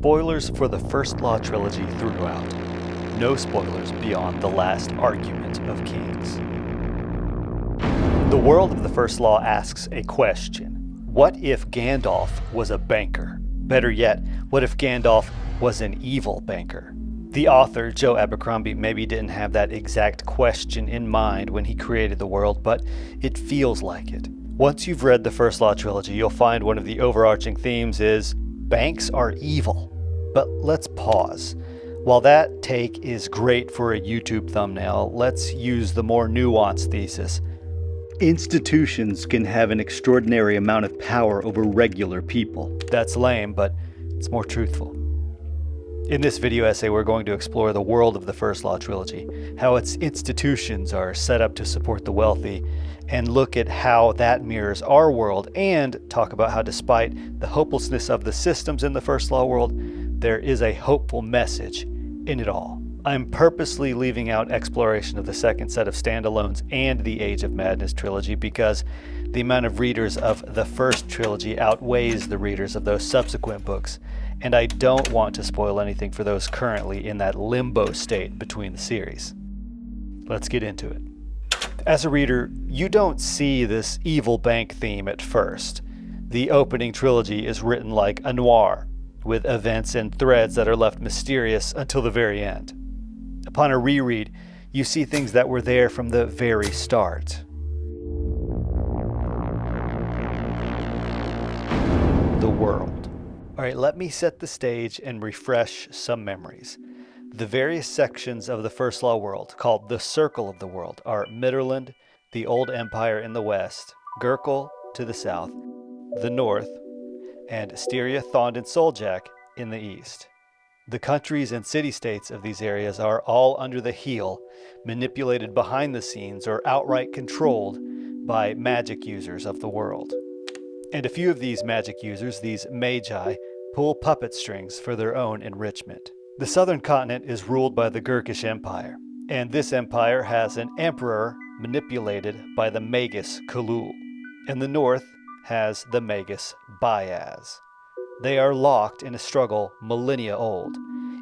Spoilers for the First Law trilogy throughout. No spoilers beyond the last argument of kings. The world of the First Law asks a question. What if Gandalf was a banker? Better yet, what if Gandalf was an evil banker? The author, Joe Abercrombie, maybe didn't have that exact question in mind when he created the world, but it feels like it. Once you've read the First Law trilogy, you'll find one of the overarching themes is banks are evil. But let's pause. While that take is great for a YouTube thumbnail, let's use the more nuanced thesis. Institutions can have an extraordinary amount of power over regular people. That's lame, but it's more truthful. In this video essay, we're going to explore the world of the First Law trilogy, how its institutions are set up to support the wealthy, and look at how that mirrors our world, and talk about how despite the hopelessness of the systems in the First Law world, there is a hopeful message in it all. I'm purposely leaving out exploration of the second set of standalones and the Age of Madness trilogy because the amount of readers of the first trilogy outweighs the readers of those subsequent books, and I don't want to spoil anything for those currently in that limbo state between the series. Let's get into it. As a reader, you don't see this evil bank theme at first. The opening trilogy is written like a noir, with events and threads that are left mysterious until the very end. Upon a reread, you see things that were there from the very start. The world. All right, let me set the stage and refresh some memories. The various sections of the First Law world, called the Circle of the World, are Midderland, the Old Empire in the west, Gurkle to the south, the north, and Styria, Thond, and Soljak in the east. The countries and city-states of these areas are all under the heel, manipulated behind the scenes or outright controlled by magic users of the world. And a few of these magic users, these magi, pull puppet strings for their own enrichment. The southern continent is ruled by the Gurkish Empire, and this empire has an emperor manipulated by the magus Kulul, and the north has the magus Bayaz. They are locked in a struggle millennia old.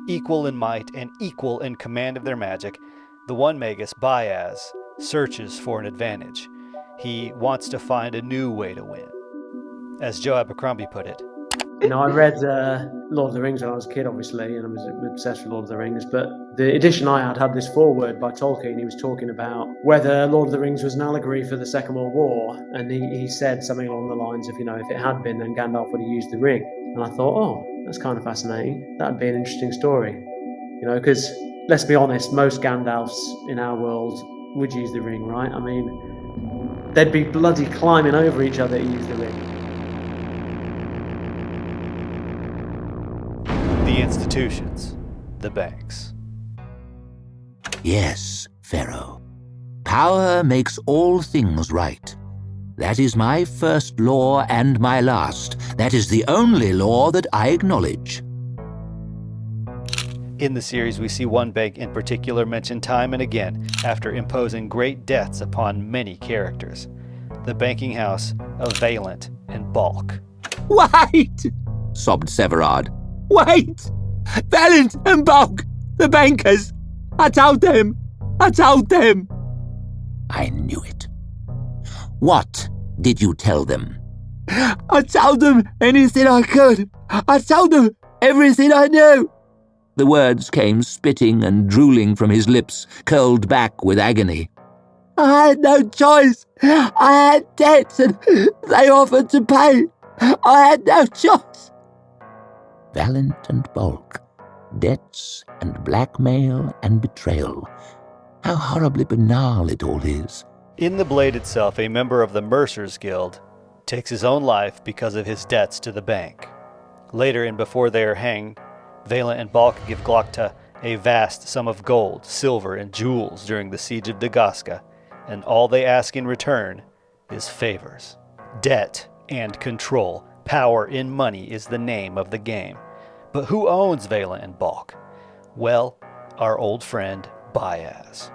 Equal in might and equal in command of their magic, the one magus, Bayaz, searches for an advantage. He wants to find a new way to win. As Joe Abercrombie put it, I read Lord of the Rings when I was a kid, obviously, and I was obsessed with Lord of the Rings, but the edition I had this foreword by Tolkien. He was talking about whether Lord of the Rings was an allegory for the Second World War, and he said something along the lines of, if it had been, then Gandalf would have used the ring. And I thought, oh, that's kind of fascinating. That'd be an interesting story. Because, let's be honest, most Gandalfs in our world would use the ring, right? I mean, they'd be bloody climbing over each other to use the ring. the institutions, the banks. Yes, Pharaoh. Power makes all things right. That is my first law and my last. That is the only law that I acknowledge. In the series, we see one bank in particular mentioned time and again after imposing great debts upon many characters. The banking house of Valint and Balk. Wait! Sobbed Severard. Wait! Valint and Balk, the bankers! I told them! I told them! I knew it. What did you tell them? I told them anything I could. I told them everything I knew. The words came spitting and drooling from his lips, curled back with agony. I had no choice. I had debts and they offered to pay. I had no choice. Valint and Balk, debts and blackmail and betrayal. How horribly banal it all is. In the Blade itself, a member of the Mercers Guild takes his own life because of his debts to the bank. Later, and before they are hanged, Valint and Balk give Glokta a vast sum of gold, silver, and jewels during the siege of Dagazka, and all they ask in return is favors. Debt and control, power in money is the name of the game. But who owns Valint and Balk? Well, our old friend Bayaz.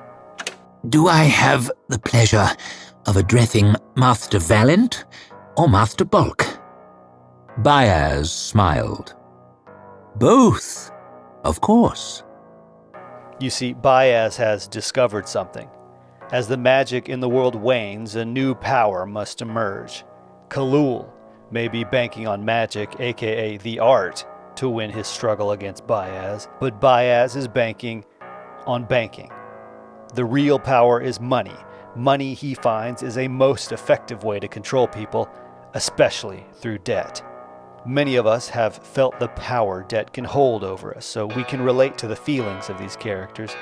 Do I have the pleasure of addressing Master Valint or Master Balk? Bayaz smiled. Both, of course. You see, Baez has discovered something. As the magic in the world wanes, a new power must emerge. Khalul may be banking on magic, aka the art, to win his struggle against Baez, but Baez is banking on banking. The real power is money. Money, he finds, is a most effective way to control people, especially through debt. Many of us have felt the power debt can hold over us, so we can relate to the feelings of these characters.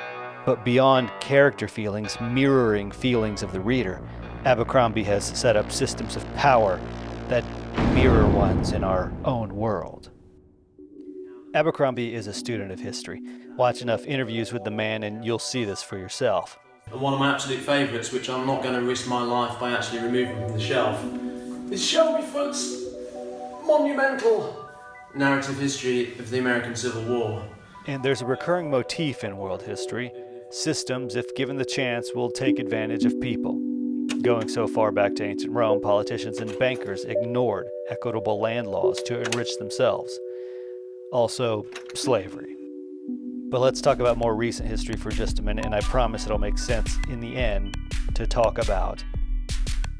But beyond character feelings mirroring feelings of the reader, Abercrombie has set up systems of power that mirror ones in our own world. Abercrombie is a student of history. Watch enough interviews with the man and you'll see this for yourself. One of my absolute favourites, which I'm not going to risk my life by actually removing from the shelf, is Shelby Foote's monumental narrative history of the American Civil War. And there's a recurring motif in world history. Systems, if given the chance, will take advantage of people. Going so far back to ancient Rome, politicians and bankers ignored equitable land laws to enrich themselves. Also, slavery. But let's talk about more recent history for just a minute, and I promise it'll make sense in the end to talk about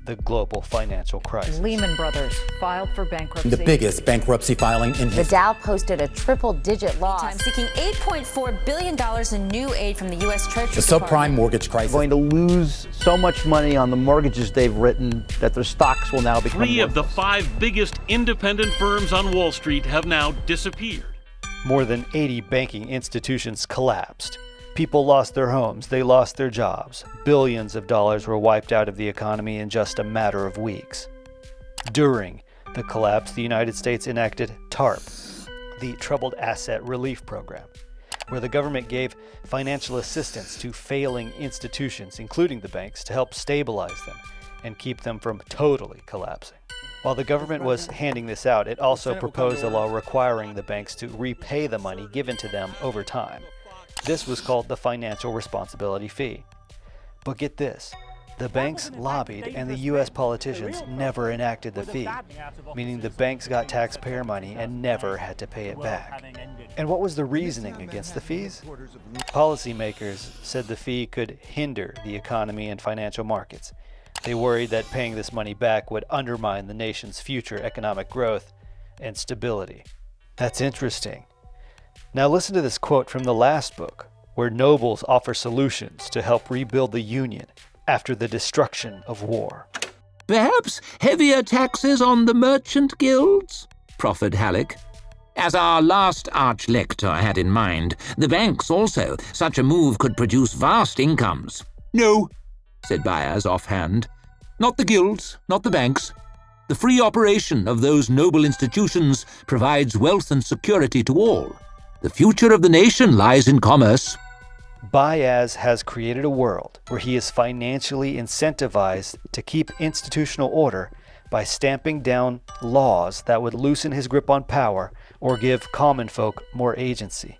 the global financial crisis. Lehman Brothers filed for bankruptcy. The biggest bankruptcy filing in history. The Dow posted a triple-digit loss. Seeking $8.4 billion in new aid from the U.S. Treasury The subprime mortgage crisis. Going to lose so much money on the mortgages they've written that their stocks will now become Three of the worthless. 5 biggest independent firms on Wall Street have now disappeared. More than 80 banking institutions collapsed. People lost their homes, they lost their jobs. Billions of dollars were wiped out of the economy in just a matter of weeks. During the collapse, the United States enacted TARP, the Troubled Asset Relief Program, where the government gave financial assistance to failing institutions, including the banks, to help stabilize them and keep them from totally collapsing. While the government was handing this out, it also proposed a law requiring the banks to repay the money given to them over time. This was called the financial responsibility fee. But get this, the banks lobbied and the U.S. politicians never enacted the fee, meaning the banks got taxpayer money and never had to pay it back. And what was the reasoning against the fees? Policymakers said the fee could hinder the economy and financial markets. They worried that paying this money back would undermine the nation's future economic growth and stability. That's interesting. Now listen to this quote from the last book, where nobles offer solutions to help rebuild the Union after the destruction of war. Perhaps heavier taxes on the merchant guilds? Proffered Halleck. As our last arch-lector had in mind, the banks also. Such a move could produce vast incomes. No, said Baez offhand. Not the guilds, not the banks. The free operation of those noble institutions provides wealth and security to all. The future of the nation lies in commerce. Baez has created a world where he is financially incentivized to keep institutional order by stamping down laws that would loosen his grip on power or give common folk more agency.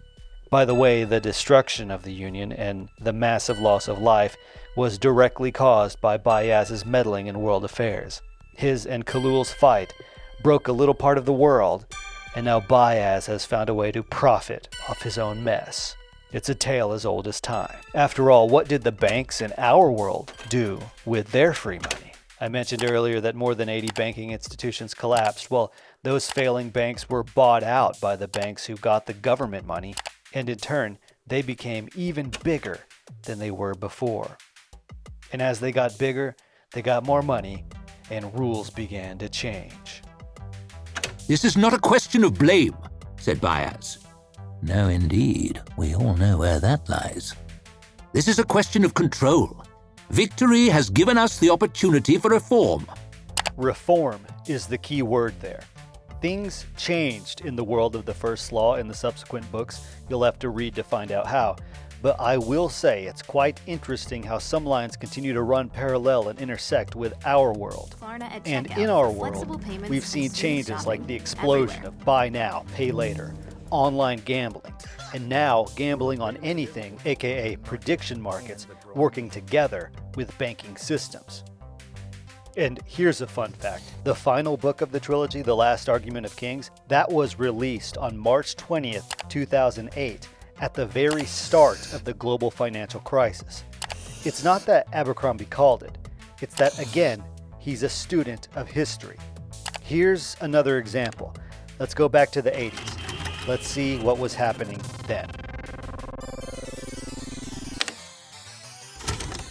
By the way, the destruction of the Union and the massive loss of life was directly caused by Baez's meddling in world affairs. His and Khalul's fight broke a little part of the world, and now Baez has found a way to profit off his own mess. It's a tale as old as time. After all, what did the banks in our world do with their free money? I mentioned earlier that more than 80 banking institutions collapsed. Well, those failing banks were bought out by the banks who got the government money, and in turn, they became even bigger than they were before. And as they got bigger, they got more money, and rules began to change. This is not a question of blame, said Baez. No, indeed. We all know where that lies. This is a question of control. Victory has given us the opportunity for reform. Reform is the key word there. Things changed in the world of the first law in the subsequent books. You'll have to read to find out how. But I will say it's quite interesting how some lines continue to run parallel and intersect with our world. And in our world, we've seen changes like the explosion of buy now, pay later, online gambling, and now gambling on anything, aka prediction markets, working together with banking systems. And here's a fun fact. The final book of the trilogy, The Last Argument of Kings, that was released on March 20th, 2008, at the very start of the global financial crisis. It's not that Abercrombie called it. It's that, again, he's a student of history. Here's another example. Let's go back to the 80s. Let's see what was happening then.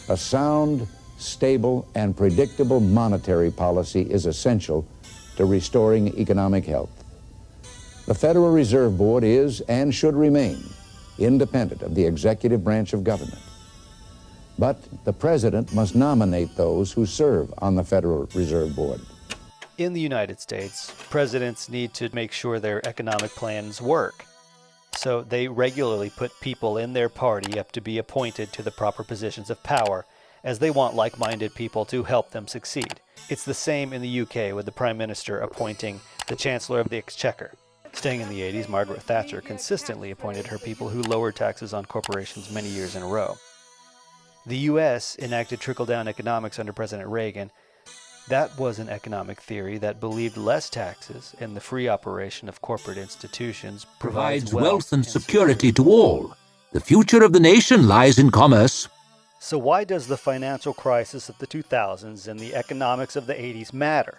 A sound, stable, and predictable monetary policy is essential to restoring economic health. The Federal Reserve Board is and should remain independent of the executive branch of government. But the president must nominate those who serve on the Federal Reserve Board. In the United States, presidents need to make sure their economic plans work. So they regularly put people in their party up to be appointed to the proper positions of power, as they want like-minded people to help them succeed. It's the same in the UK with the Prime Minister appointing the Chancellor of the Exchequer. Staying in the 80s, Margaret Thatcher consistently appointed her people who lowered taxes on corporations many years in a row. The US enacted trickle-down economics under President Reagan. That was an economic theory that believed less taxes and the free operation of corporate institutions provides wealth and security to all. The future of the nation lies in commerce. So why does the financial crisis of the 2000s and the economics of the 80s matter?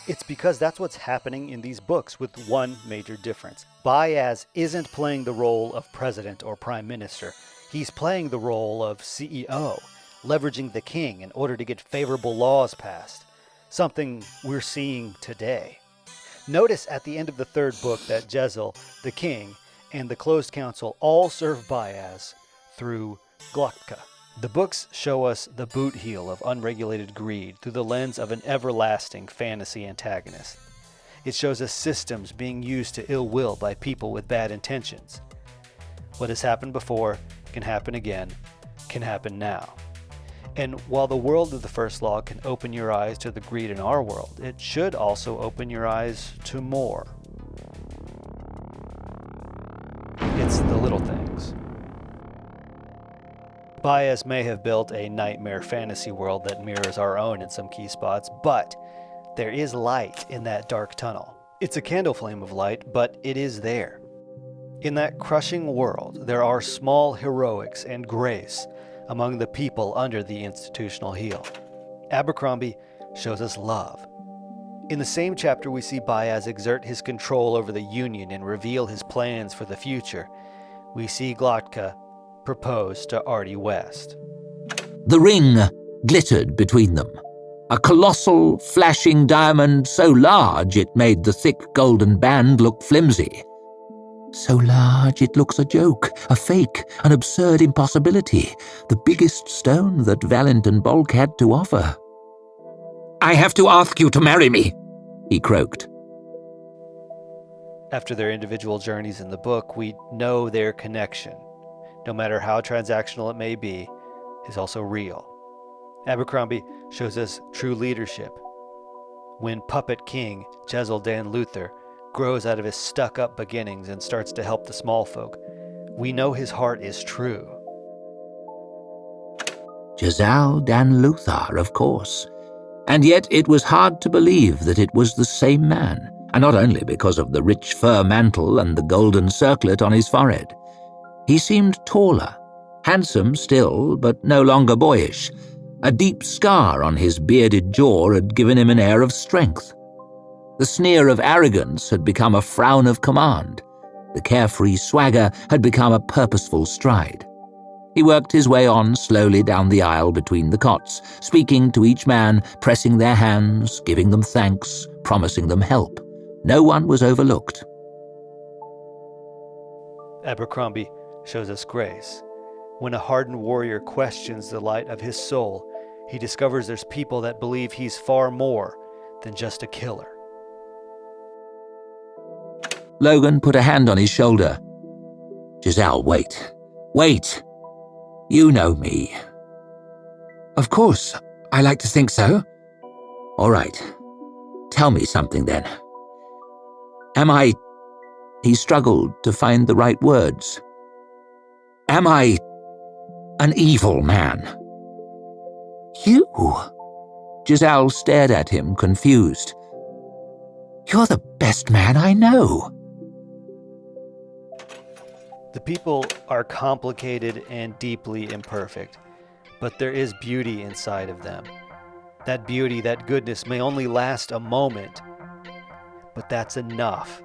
It's because that's what's happening in these books, with one major difference. Baez isn't playing the role of president or prime minister. He's playing the role of CEO, leveraging the king in order to get favorable laws passed, something we're seeing today. Notice at the end of the third book that Jezal, the king, and the closed council all serve Baez through Glokta. The books show us the boot heel of unregulated greed through the lens of an everlasting fantasy antagonist. It shows us systems being used to ill will by people with bad intentions. What has happened before can happen again, can happen now. And while the world of the First Law can open your eyes to the greed in our world, it should also open your eyes to more. It's the little things. Baez may have built a nightmare fantasy world that mirrors our own in some key spots, but there is light in that dark tunnel. It's a candle flame of light, but it is there. In that crushing world, there are small heroics and grace among the people under the institutional heel. Abercrombie shows us love. In the same chapter, we see Baez exert his control over the Union and reveal his plans for the future. We see Glokta propose to Artie West. The ring glittered between them. A colossal, flashing diamond so large it made the thick golden band look flimsy. So large it looks a joke, a fake, an absurd impossibility, the biggest stone that Valint and Balk had to offer. "I have to ask you to marry me," he croaked. After their individual journeys in the book, we know their connection, no matter how transactional it may be, is also real. Abercrombie shows us true leadership. When Puppet King Jezal Dan Luther grows out of his stuck-up beginnings and starts to help the small folk, we know his heart is true. Jezal Dan Luther, of course. And yet it was hard to believe that it was the same man, and not only because of the rich fur mantle and the golden circlet on his forehead. He seemed taller, handsome still, but no longer boyish. A deep scar on his bearded jaw had given him an air of strength. The sneer of arrogance had become a frown of command. The carefree swagger had become a purposeful stride. He worked his way on slowly down the aisle between the cots, speaking to each man, pressing their hands, giving them thanks, promising them help. No one was overlooked. Abercrombie shows us grace. When a hardened warrior questions the light of his soul, he discovers there's people that believe he's far more than just a killer. Logan put a hand on his shoulder. "Jezal, wait. Wait. You know me." "Of course. I like to think so." "All right. Tell me something then. Am I—" He struggled to find the right words. "Am I an evil man?" "You? Jezal stared at him, confused. "You're the best man I know." The people are complicated and deeply imperfect, but there is beauty inside of them. That beauty, that goodness may only last a moment, but that's enough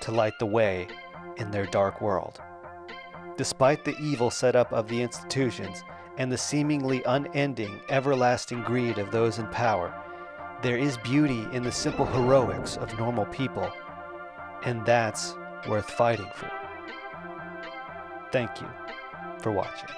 to light the way in their dark world. Despite the evil setup of the institutions and the seemingly unending, everlasting greed of those in power, there is beauty in the simple heroics of normal people, and that's worth fighting for. Thank you for watching.